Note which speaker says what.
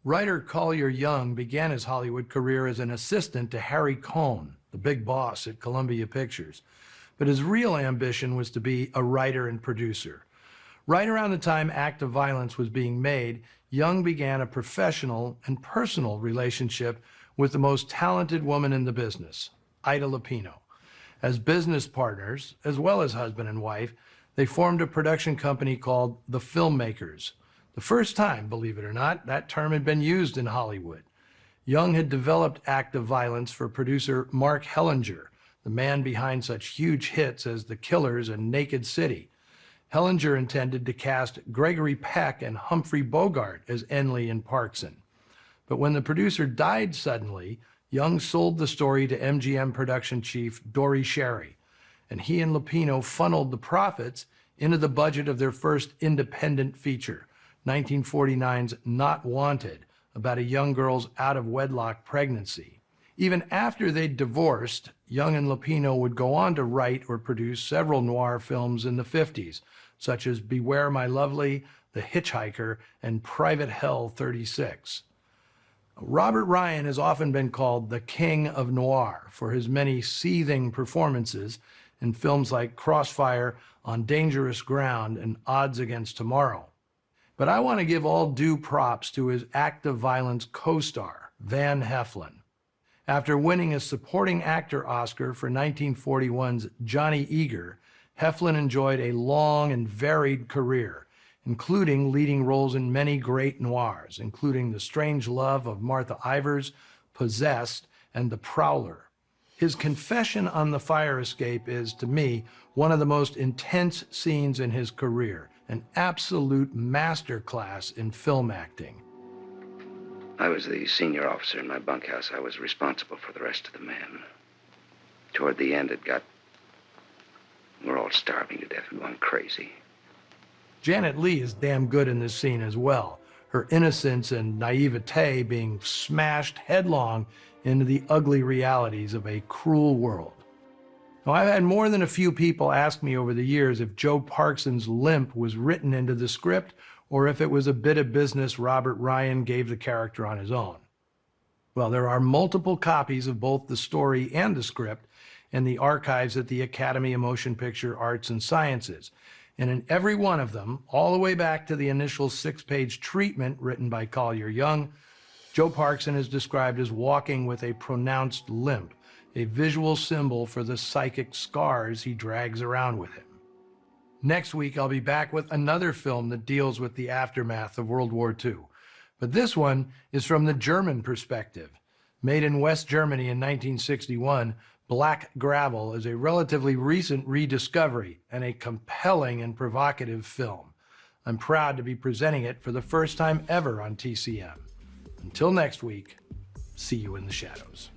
Speaker 1: Writer Collier Young began his Hollywood career as an assistant to Harry Cohn, the big boss at Columbia Pictures. But his real ambition was to be a writer and producer. Right around the time Act of Violence was being made, Young began a professional and personal relationship with the most talented woman in the business, Ida Lupino. As business partners, as well as husband and wife, they formed a production company called The Filmmakers. The first time, believe it or not, that term had been used in Hollywood. Young had developed Act of Violence for producer Mark Hellinger, the man behind such huge hits as The Killers and Naked City. Hellinger intended to cast Gregory Peck and Humphrey Bogart as Enley and Parkson. But when the producer died suddenly, Young sold the story to MGM production chief Dory Sherry, and he and Lupino funneled the profits into the budget of their first independent feature, 1949's Not Wanted, about a young girl's out-of-wedlock pregnancy. Even after they'd divorced, Young and Lupino would go on to write or produce several noir films in the 50s, such as Beware My Lovely, The Hitchhiker, and Private Hell 36. Robert Ryan has often been called the king of noir for his many seething performances in films like Crossfire, On Dangerous Ground, and Odds Against Tomorrow. But I want to give all due props to his Act of Violence co-star, Van Heflin. After winning a supporting actor Oscar for 1941's Johnny Eager, Heflin enjoyed a long and varied career, including leading roles in many great noirs, including The Strange Love of Martha Ivers, Possessed, and The Prowler. His confession on the fire escape is, to me, one of the most intense scenes in his career, an absolute masterclass in film acting.
Speaker 2: I was the senior officer in my bunkhouse. I was responsible for the rest of the men. Toward the end, we're all starving to death and going crazy.
Speaker 1: Janet Leigh is damn good in this scene as well, her innocence and naivete being smashed headlong into the ugly realities of a cruel world. Now, I've had more than a few people ask me over the years if Joe Parkson's limp was written into the script or if it was a bit of business Robert Ryan gave the character on his own. Well, there are multiple copies of both the story and the script in the archives at the Academy of Motion Picture Arts and Sciences. And in every one of them, all the way back to the initial 6-page treatment written by Collier Young, Joe Parkson is described as walking with a pronounced limp, a visual symbol for the psychic scars he drags around with him. Next week, I'll be back with another film that deals with the aftermath of World War II. But this one is from the German perspective. Made in West Germany in 1961, Black Gravel is a relatively recent rediscovery and a compelling and provocative film. I'm proud to be presenting it for the first time ever on TCM. Until next week, see you in the shadows.